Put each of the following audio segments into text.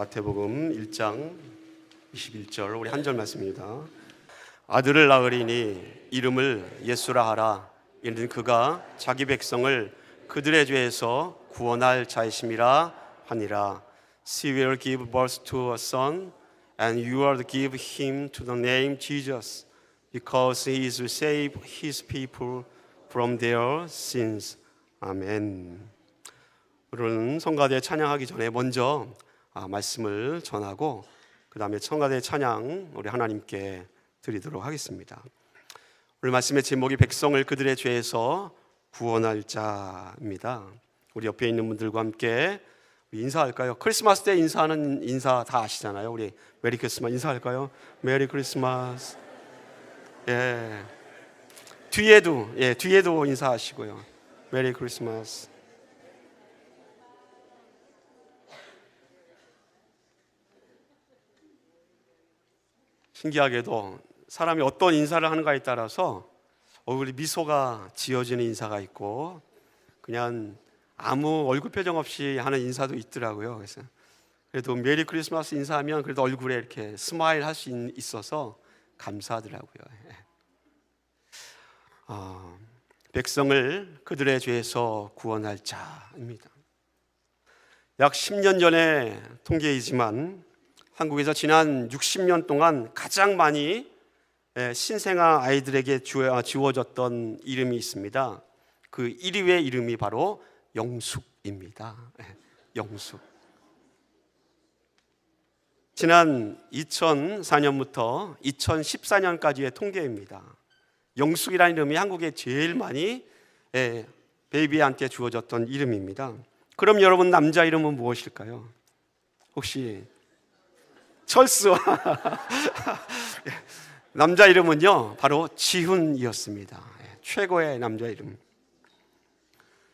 마태복음 1장 21절 우리 한 절 말씀입니다. 아들을 낳으리니 이름을 예수라 하라. 이는 그가 자기 백성을 그들의 죄에서 구원할 자이심이라 하니라. She will give birth to a son, and you are to give him to the name Jesus, because he is to save his people from their sins. 아멘. 오늘은 성가대 찬양하기 전에 먼저 말씀을 전하고 그 다음에 성가대 찬양 우리 하나님께 드리도록 하겠습니다. 오늘 말씀의 제목이 백성을 그들의 죄에서 구원할 자입니다. 우리 옆에 있는 분들과 함께 인사할까요? 크리스마스 때 인사하는 인사 다 아시잖아요. 우리 메리 크리스마스 인사할까요? 메리 크리스마스. 예. 뒤에도 인사하시고요. 메리 크리스마스. 신기하게도 사람이 어떤 인사를 하는가에 따라서 얼굴에 미소가 지어지는 인사가 있고 그냥 아무 얼굴 표정 없이 하는 인사도 있더라고요. 그래서 그래도 메리 크리스마스 인사하면 그래도 얼굴에 이렇게 스마일 할 수 있어서 감사하더라고요. 백성을 그들의 죄에서 구원할 자입니다. 약 10년 전의 통계이지만 한국에서 지난 60년 동안 가장 많이 신생아 아이들에게 지워졌던 이름이 있습니다. 그 1위의 이름이 바로 영숙입니다. 영숙. 지난 2004년부터 2014년까지의 통계입니다. 영숙이라는 이름이 한국에 제일 많이 베이비한테 주어졌던 이름입니다. 그럼 여러분 남자 이름은 무엇일까요? 혹시 철수. 남자 이름은요 바로 지훈이었습니다. 최고의 남자 이름.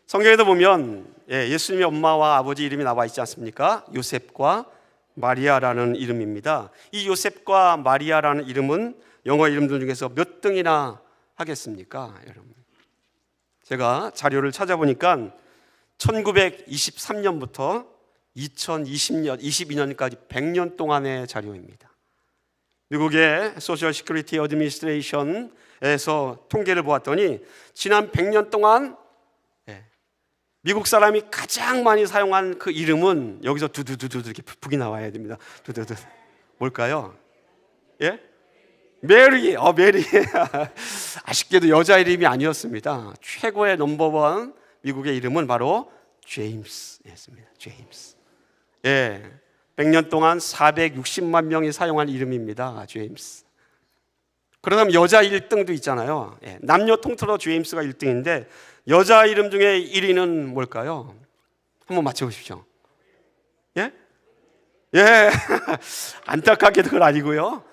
성경에도 보면 예수님의 엄마와 아버지 이름이 나와 있지 않습니까? 요셉과 마리아라는 이름입니다. 이 요셉과 마리아라는 이름은 영어 이름들 중에서 몇 등이나 하겠습니까? 여러분, 제가 자료를 찾아보니까 1923년부터 2022년까지 100년 동안의 자료입니다. 미국의 소셜 시큐리티 어드미니스트레이션에서 통계를 보았더니 지난 100년 동안 미국 사람이 가장 많이 사용한 그 이름은 여기서 두두두두 이렇게 북이 나와야 됩니다. 두두두. 뭘까요? 예? 메리. 메리. 아쉽게도 여자 이름이 아니었습니다. 최고의 넘버원 미국의 이름은 바로 제임스였습니다. 제임스. 100년 동안 460만 명이 사용한 이름입니다. 제임스. 그러다면 여자 1등도 있잖아요. 남녀 통틀어 제임스가 1등인데 여자 이름 중에 1위는 뭘까요? 한번 맞춰보십시오. 예? 안타깝게도 그건 아니고요.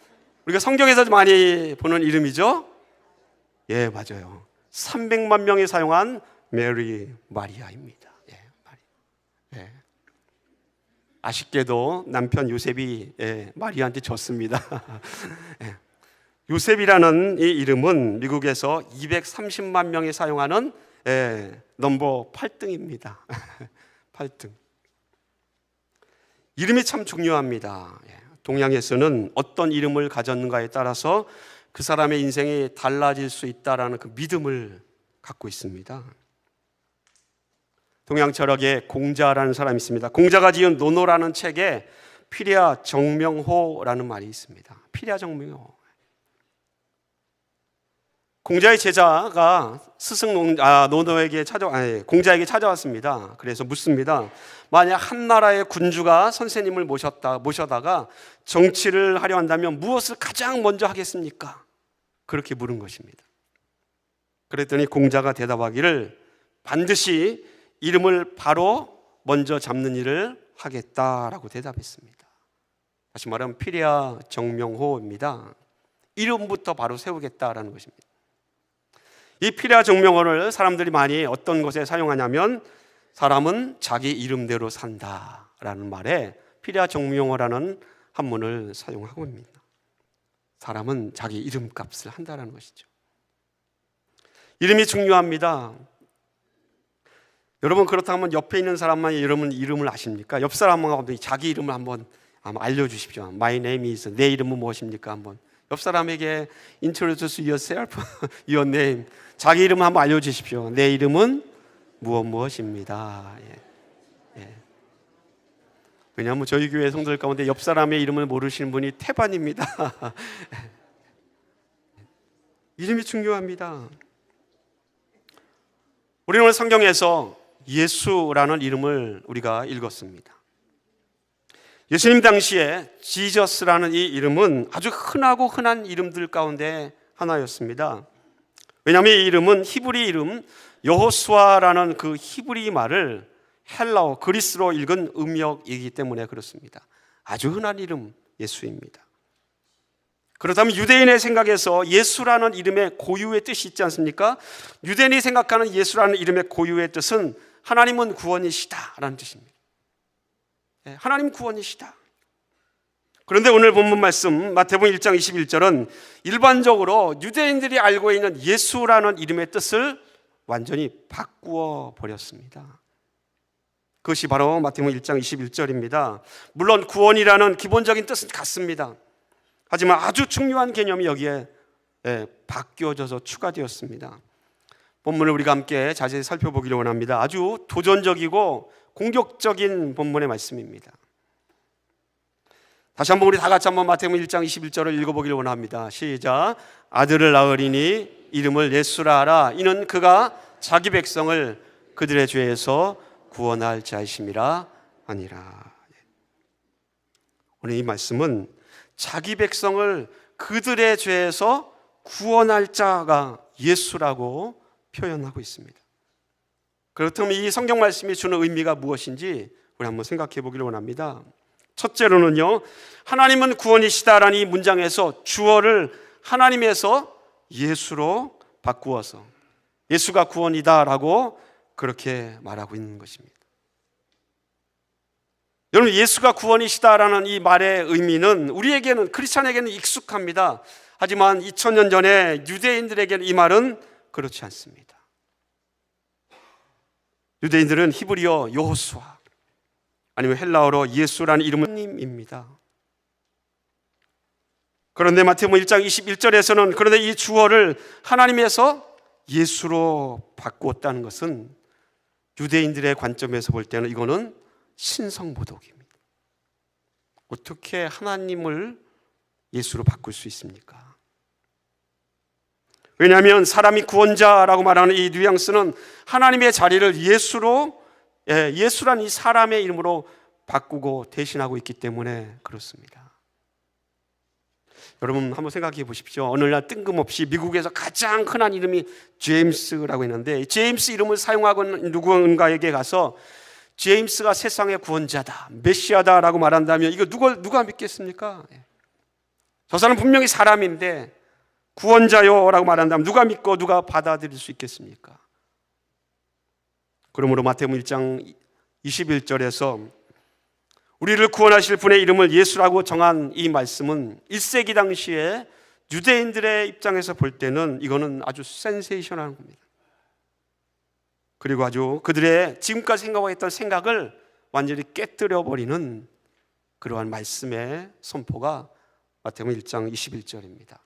우리가 성경에서 많이 보는 이름이죠? 예, 맞아요. 300만 명이 사용한 메리 마리아입니다. 아쉽게도 남편 요셉이 마리아한테 졌습니다. 요셉이라는 이 이름은 미국에서 230만 명이 사용하는 넘버 8등입니다. 8등. 이름이 참 중요합니다. 동양에서는 어떤 이름을 가졌는가에 따라서 그 사람의 인생이 달라질 수 있다라는 그 믿음을 갖고 있습니다. 동양 철학의 공자라는 사람이 있습니다. 공자가 지은 논어라는 책에 피리아 정명호라는 말이 있습니다. 피리아 정명호. 공자의 제자가 공자에게 찾아왔습니다. 그래서 묻습니다. 만약 한 나라의 군주가 선생님을 모셔다가 정치를 하려 한다면 무엇을 가장 먼저 하겠습니까? 그렇게 물은 것입니다. 그랬더니 공자가 대답하기를 반드시 이름을 바로 먼저 잡는 일을 하겠다라고 대답했습니다. 다시 말하면 피리아 정명호입니다. 이름부터 바로 세우겠다라는 것입니다. 이 피리아 정명호를 사람들이 많이 어떤 것에 사용하냐면 사람은 자기 이름대로 산다라는 말에 피리아 정명호라는 한문을 사용하고 있습니다. 사람은 자기 이름값을 한다라는 것이죠. 이름이 중요합니다. 여러분 그렇다면 옆에 있는 사람만 여러분 이름을 아십니까? 옆 사람하고 자기 이름을 한번 한번 알려주십시오. My name is, 내 이름은 무엇입니까? 한번 옆 사람에게 introduce yourself, your name, 자기 이름 한번 알려주십시오. 내 이름은 무엇입니다. 예. 왜냐하면 저희 교회 성도들 가운데 옆 사람의 이름을 모르시는 분이 태반입니다. 이름이 중요합니다. 우리는 오늘 성경에서 예수라는 이름을 우리가 읽었습니다. 예수님 당시에 지저스라는 이 이름은 아주 흔한 이름들 가운데 하나였습니다. 왜냐하면 이 이름은 히브리 이름 여호수아라는 그 히브리 말을 헬라어 그리스로 읽은 음역이기 때문에 그렇습니다. 아주 흔한 이름 예수입니다. 그렇다면 유대인의 생각에서 예수라는 이름의 고유의 뜻이 있지 않습니까? 유대인이 생각하는 예수라는 이름의 고유의 뜻은 하나님은 구원이시다라는 뜻입니다. 하나님 구원이시다. 그런데 오늘 본문 말씀 마태복음 1장 21절은 일반적으로 유대인들이 알고 있는 예수라는 이름의 뜻을 완전히 바꾸어 버렸습니다. 그것이 바로 마태복음 1장 21절입니다. 물론 구원이라는 기본적인 뜻은 같습니다. 하지만 아주 중요한 개념이 여기에 바뀌어져서 추가되었습니다. 본문을 우리가 함께 자세히 살펴보기를 원합니다. 아주 도전적이고 공격적인 본문의 말씀입니다. 다시 한번 우리 다 같이 한번 마태복음 1장 21절을 읽어보기를 원합니다. 시작. 아들을 낳으리니 이름을 예수라 하라. 이는 그가 자기 백성을 그들의 죄에서 구원할 자이심이라 하니라. 오늘 이 말씀은 자기 백성을 그들의 죄에서 구원할 자가 예수라고 표현하고 있습니다. 그렇다면 이 성경 말씀이 주는 의미가 무엇인지 우리 한번 생각해 보기를 원합니다. 첫째로는요, 하나님은 구원이시다라는 이 문장에서 주어를 하나님에서 예수로 바꾸어서 예수가 구원이다라고 그렇게 말하고 있는 것입니다. 여러분, 예수가 구원이시다라는 이 말의 의미는 우리에게는, 크리스찬에게는 익숙합니다. 하지만 2000년 전에 유대인들에게는 이 말은 그렇지 않습니다. 유대인들은 히브리어 여호수아 아니면 헬라어로 예수라는 이름은 하나님입니다. 그런데 마태복음 1장 21절에서는 그런데 이 주어를 하나님에서 예수로 바꾸었다는 것은 유대인들의 관점에서 볼 때는 이거는 신성모독입니다. 어떻게 하나님을 예수로 바꿀 수 있습니까? 왜냐하면 사람이 구원자라고 말하는 이 뉘앙스는 하나님의 자리를 예수란 이 사람의 이름으로 바꾸고 대신하고 있기 때문에 그렇습니다. 여러분 한번 생각해 보십시오. 어느 날 뜬금없이 미국에서 가장 흔한 이름이 제임스라고 있는데, 제임스 이름을 사용하고 있는 누군가에게 가서 제임스가 세상의 구원자다, 메시아다라고 말한다면 이거 누가 믿겠습니까? 저 사람 분명히 사람인데 구원자요라고 말한다면 누가 믿고 누가 받아들일 수 있겠습니까? 그러므로 마태복음 1장 21절에서 우리를 구원하실 분의 이름을 예수라고 정한 이 말씀은 1세기 당시에 유대인들의 입장에서 볼 때는 이거는 아주 센세이션한 겁니다. 그리고 아주 그들의 지금까지 생각하고 있던 생각을 완전히 깨뜨려버리는 그러한 말씀의 선포가 마태복음 1장 21절입니다.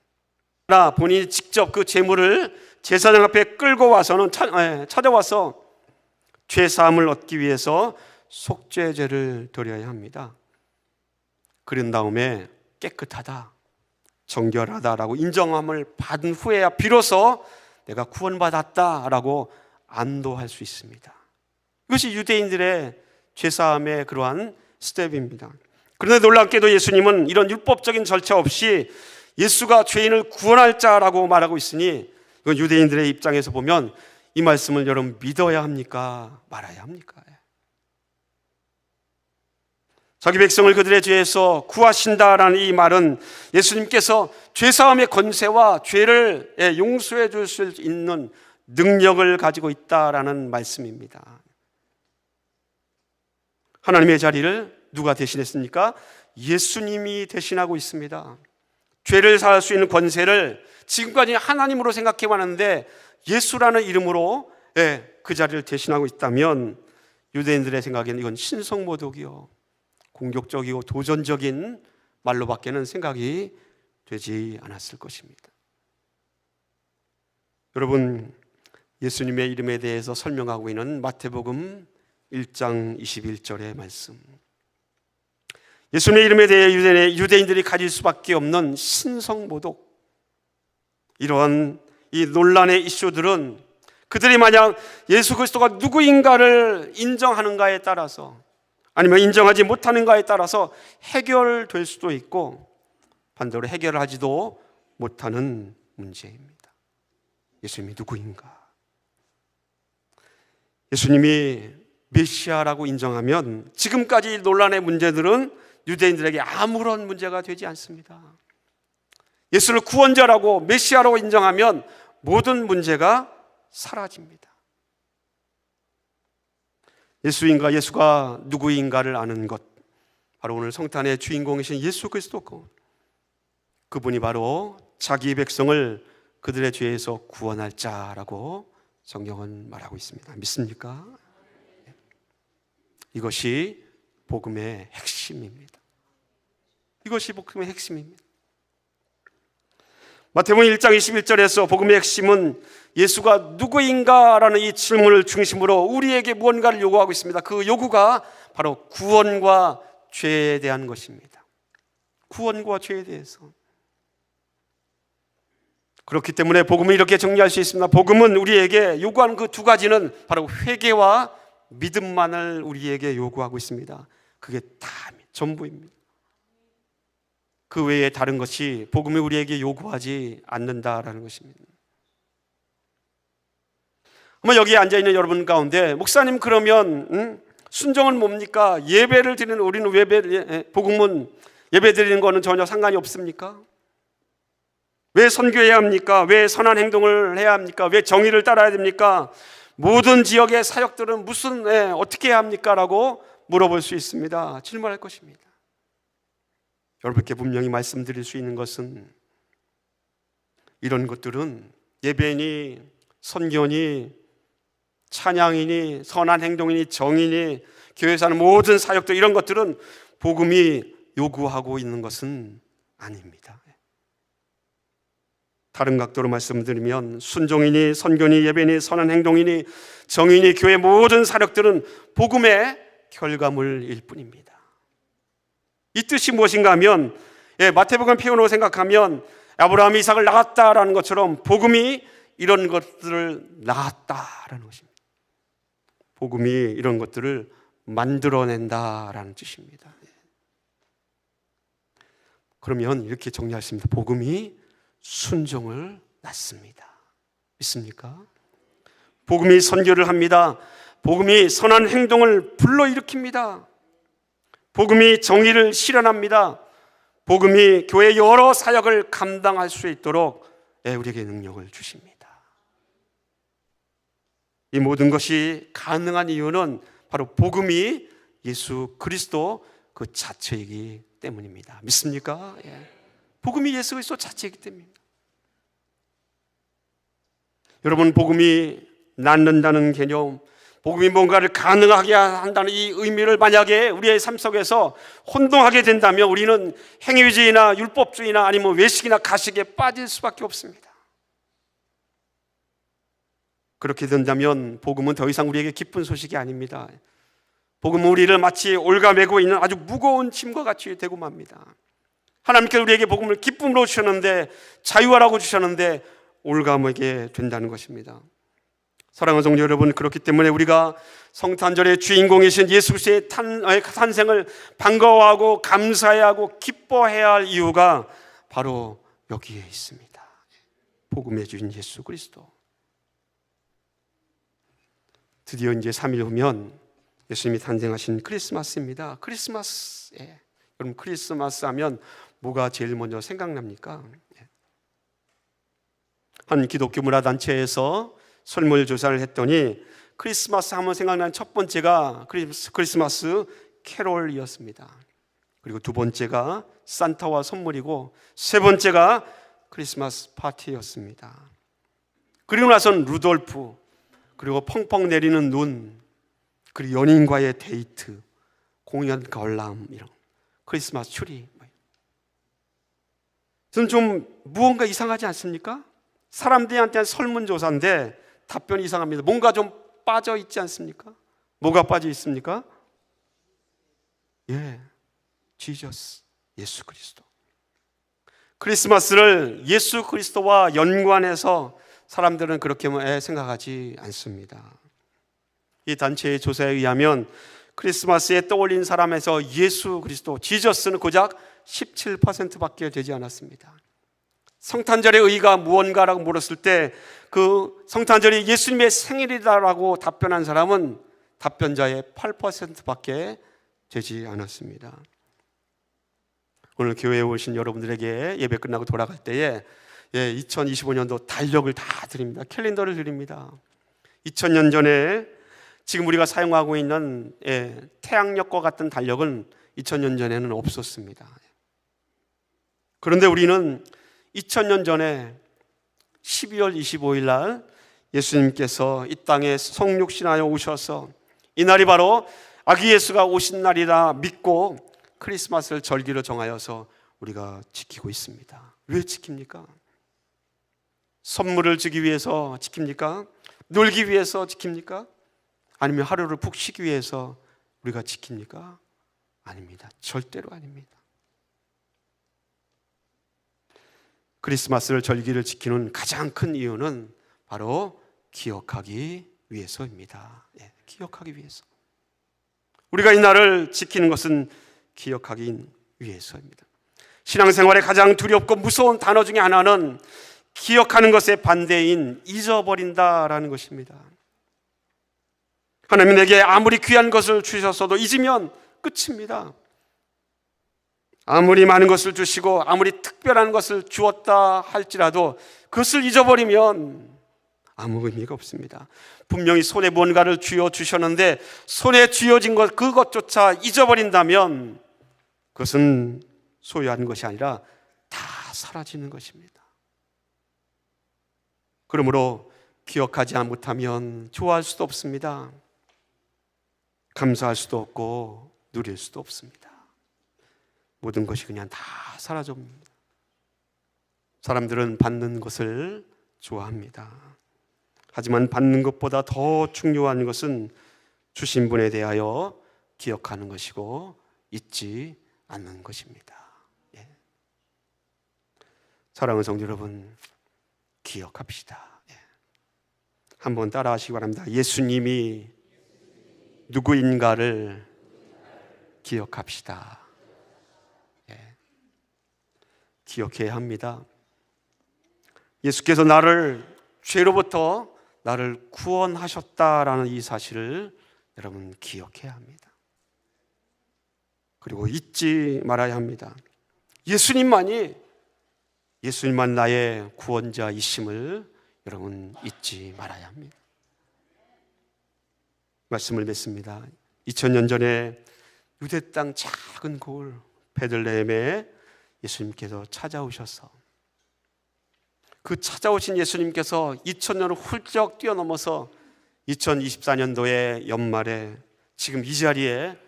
본인이 직접 그 제물을 제사장 앞에 끌고 와서는 찾아와서 죄사함을 얻기 위해서 속죄제를 드려야 합니다. 그런 다음에 깨끗하다, 정결하다라고 인정함을 받은 후에야 비로소 내가 구원받았다라고 안도할 수 있습니다. 이것이 유대인들의 죄사함의 그러한 스텝입니다. 그런데 놀랍게도 예수님은 이런 율법적인 절차 없이 예수가 죄인을 구원할 자라고 말하고 있으니 이건 유대인들의 입장에서 보면 이 말씀을 여러분 믿어야 합니까? 말아야 합니까? 자기 백성을 그들의 죄에서 구하신다라는 이 말은 예수님께서 죄사함의 권세와 죄를 용서해 줄 수 있는 능력을 가지고 있다라는 말씀입니다. 하나님의 자리를 누가 대신했습니까? 예수님이 대신하고 있습니다. 죄를 사할 수 있는 권세를 지금까지 하나님으로 생각해 왔는데 예수라는 이름으로 그 자리를 대신하고 있다면 유대인들의 생각에는 이건 신성모독이요, 공격적이고 도전적인 말로밖에는 생각이 되지 않았을 것입니다. 여러분, 예수님의 이름에 대해서 설명하고 있는 마태복음 1장 21절의 말씀, 예수님의 이름에 대해 유대인들이 가질 수밖에 없는 신성모독, 이러한 이 논란의 이슈들은 그들이 만약 예수 그리스도가 누구인가를 인정하는가에 따라서, 아니면 인정하지 못하는가에 따라서 해결될 수도 있고 반대로 해결을 하지도 못하는 문제입니다. 예수님이 누구인가? 예수님이 메시아라고 인정하면 지금까지 논란의 문제들은 유대인들에게 아무런 문제가 되지 않습니다. 예수를 구원자라고 메시아라고 인정하면 모든 문제가 사라집니다. 예수가 누구인가를 아는 것, 바로 오늘 성탄의 주인공이신 예수 그리스도고, 그분이 바로 자기 백성을 그들의 죄에서 구원할 자라고 성경은 말하고 있습니다. 믿습니까? 이것이 복음의 핵심입니다. 이것이 복음의 핵심입니다. 마태복음 1장 21절에서 복음의 핵심은 예수가 누구인가라는 이 질문을 중심으로 우리에게 무언가를 요구하고 있습니다. 그 요구가 바로 구원과 죄에 대한 것입니다. 구원과 죄에 대해서. 그렇기 때문에 복음을 이렇게 정리할 수 있습니다. 복음은 우리에게 요구하는 그 두 가지는 바로 회개와 믿음만을 우리에게 요구하고 있습니다. 그게 다 전부입니다. 그 외에 다른 것이 복음이 우리에게 요구하지 않는다라는 것입니다. 아마 여기에 앉아있는 여러분 가운데, 목사님 그러면 순종은 뭡니까? 예배를 드리는, 우리는 복음은 예배 드리는 거는 전혀 상관이 없습니까? 왜 선교해야 합니까? 왜 선한 행동을 해야 합니까? 왜 정의를 따라야 됩니까? 모든 지역의 사역들은 어떻게 해야 합니까? 라고 물어볼 수 있습니다. 질문할 것입니다. 여러분께 분명히 말씀드릴 수 있는 것은, 이런 것들은 예배니 선교니 찬양이니 선한 행동이니 정의니 교회에서 하는 모든 사역들, 이런 것들은 복음이 요구하고 있는 것은 아닙니다. 다른 각도로 말씀드리면 순종이니 선교니 예배니 선한 행동이니 정의니 교회 모든 사역들은 복음의 결과물일 뿐입니다. 이 뜻이 무엇인가 하면, 마태복음 표현으로 생각하면 아브라함이 이삭을 낳았다라는 것처럼 복음이 이런 것들을 낳았다라는 것입니다. 복음이 이런 것들을 만들어낸다라는 뜻입니다. 그러면 이렇게 정리할 수 있습니다. 복음이 순종을 낳습니다. 믿습니까? 복음이 선교를 합니다. 복음이 선한 행동을 불러일으킵니다. 복음이 정의를 실현합니다. 복음이 교회의 여러 사역을 감당할 수 있도록 우리에게 능력을 주십니다. 이 모든 것이 가능한 이유는 바로 복음이 예수 그리스도 그 자체이기 때문입니다. 믿습니까? 복음이 예수 그리스도 자체이기 때문입니다. 여러분, 복음이 낳는다는 개념, 복음이 뭔가를 가능하게 한다는 이 의미를 만약에 우리의 삶 속에서 혼동하게 된다면 우리는 행위주의나 율법주의나 아니면 외식이나 가식에 빠질 수밖에 없습니다. 그렇게 된다면 복음은 더 이상 우리에게 기쁜 소식이 아닙니다. 복음은 우리를 마치 올가매고 있는 아주 무거운 짐과 같이 되고 맙니다. 하나님께서 우리에게 복음을 기쁨으로 주셨는데, 자유하라고 주셨는데 올가매게 된다는 것입니다. 사랑하는 성도 여러분, 그렇기 때문에 우리가 성탄절의 주인공이신 예수 그리스도의 탄생을 반가워하고 감사해야 하고 기뻐해야 할 이유가 바로 여기에 있습니다. 복음의 주인 예수 그리스도. 드디어 이제 3일 후면 예수님이 탄생하신 크리스마스입니다. 크리스마스. 여러분, 크리스마스 하면 뭐가 제일 먼저 생각납니까? 한 기독교 문화단체에서 설문조사를 했더니 크리스마스 하면 생각나는 첫 번째가 크리스마스 캐롤이었습니다. 그리고 두 번째가 산타와 선물이고, 세 번째가 크리스마스 파티였습니다. 그리고 나서는 루돌프, 그리고 펑펑 내리는 눈, 그리고 연인과의 데이트, 공연 관람, 이런 크리스마스 추리. 저는 좀 무언가 이상하지 않습니까? 사람들한테 설문조사인데 답변이 이상합니다. 뭔가 좀 빠져 있지 않습니까? 뭐가 빠져 있습니까? 지저스, 예수 그리스도. 크리스마스를 예수 그리스도와 연관해서 사람들은 그렇게 생각하지 않습니다. 이 단체의 조사에 의하면 크리스마스에 떠올린 사람에서 예수 그리스도, 지저스는 고작 17%밖에 되지 않았습니다. 성탄절의 의의가 무언가라고 물었을 때 그 성탄절이 예수님의 생일이다라고 답변한 사람은 답변자의 8%밖에 되지 않았습니다. 오늘 교회에 오신 여러분들에게 예배 끝나고 돌아갈 때에 2025년도 달력을 다 드립니다. 캘린더를 드립니다. 2000년 전에 지금 우리가 사용하고 있는 태양력과 같은 달력은 2000년 전에는 없었습니다. 그런데 우리는 2000년 전에 12월 25일 날 예수님께서 이 땅에 성육신하여 오셔서 이 날이 바로 아기 예수가 오신 날이라 믿고 크리스마스를 절기로 정하여서 우리가 지키고 있습니다. 왜 지킵니까? 선물을 주기 위해서 지킵니까? 놀기 위해서 지킵니까? 아니면 하루를 푹 쉬기 위해서 우리가 지킵니까? 아닙니다. 절대로 아닙니다. 크리스마스를 절기를 지키는 가장 큰 이유는 바로 기억하기 위해서입니다. 기억하기 위해서. 우리가 이 날을 지키는 것은 기억하기 위해서입니다. 신앙생활의 가장 두렵고 무서운 단어 중에 하나는 기억하는 것의 반대인 잊어버린다라는 것입니다. 하나님이 내게 아무리 귀한 것을 주셨어도 잊으면 끝입니다. 아무리 많은 것을 주시고 아무리 특별한 것을 주었다 할지라도 그것을 잊어버리면 아무 의미가 없습니다. 분명히 손에 뭔가를 쥐어 주셨는데 손에 쥐어진 것 그것조차 잊어버린다면 그것은 소유한 것이 아니라 다 사라지는 것입니다. 그러므로 기억하지 못하면 좋아할 수도 없습니다. 감사할 수도 없고 누릴 수도 없습니다. 모든 것이 그냥 다 사라집니다. 사람들은 받는 것을 좋아합니다. 하지만 받는 것보다 더 중요한 것은 주신 분에 대하여 기억하는 것이고 잊지 않는 것입니다. 사랑하는 성도 여러분, 기억합시다. 한번 따라 하시기 바랍니다. 예수님이 누구인가를 기억합시다. 기억해야 합니다. 예수께서 나를 죄로부터 나를 구원하셨다라는 이 사실을 여러분 기억해야 합니다. 그리고 잊지 말아야 합니다. 예수님만 나의 구원자이심을 여러분 잊지 말아야 합니다. 말씀을 맺습니다. 2000년 전에 유대 땅 작은 고을 베들레헴에 예수님께서 찾아오셔서 그 찾아오신 예수님께서 2000년을 훌쩍 뛰어넘어서 2024년도의 연말에 지금 이 자리에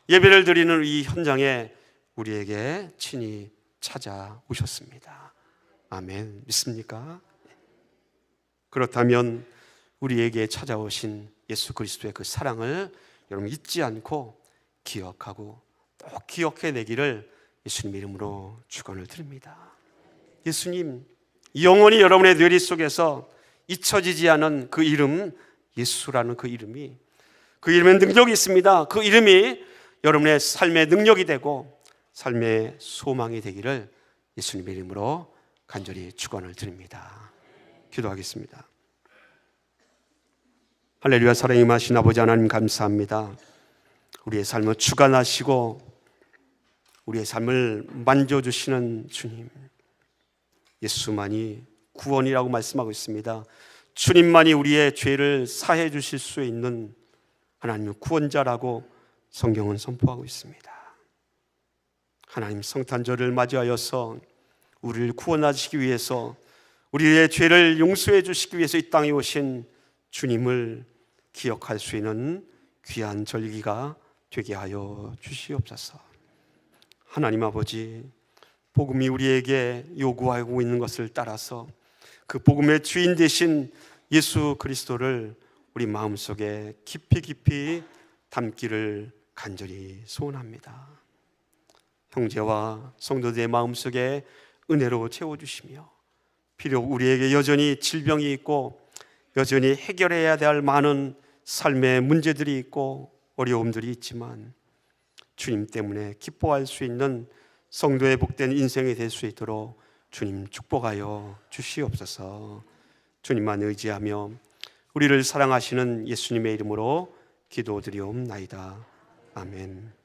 예배를 드리는 이 현장에 우리에게 친히 찾아오셨습니다. 아멘. 믿습니까? 그렇다면 우리에게 찾아오신 예수 그리스도의 그 사랑을 여러분 잊지 않고 기억하고 또 기억해내기를 예수님 이름으로 축원을 드립니다. 예수님, 영원히 여러분의 뇌리 속에서 잊혀지지 않은 그 이름, 예수라는 그 이름에 능력이 있습니다. 그 이름이 여러분의 삶의 능력이 되고 삶의 소망이 되기를 예수님의 이름으로 간절히 축원을 드립니다. 기도하겠습니다. 할렐루야. 사랑이 임하신 아버지 하나님 감사합니다. 우리의 삶을 주관하시고 우리의 삶을 만져주시는 주님, 예수만이 구원이라고 말씀하고 있습니다. 주님만이 우리의 죄를 사해 주실 수 있는 하나님의 구원자라고 성경은 선포하고 있습니다. 하나님, 성탄절을 맞이하여서 우리를 구원하시기 위해서 우리의 죄를 용서해 주시기 위해서 이 땅에 오신 주님을 기억할 수 있는 귀한 절기가 되게 하여 주시옵소서. 하나님 아버지, 복음이 우리에게 요구하고 있는 것을 따라서 그 복음의 주인 되신 예수 그리스도를 우리 마음속에 깊이 깊이 담기를 간절히 소원합니다. 형제와 성도들의 마음속에 은혜로 채워주시며, 비록 우리에게 여전히 질병이 있고 여전히 해결해야 될 많은 삶의 문제들이 있고 어려움들이 있지만 주님 때문에 기뻐할 수 있는 성도의 복된 인생이 될 수 있도록 주님 축복하여 주시옵소서. 주님만 의지하며 우리를 사랑하시는 예수님의 이름으로 기도드리옵나이다. 아멘.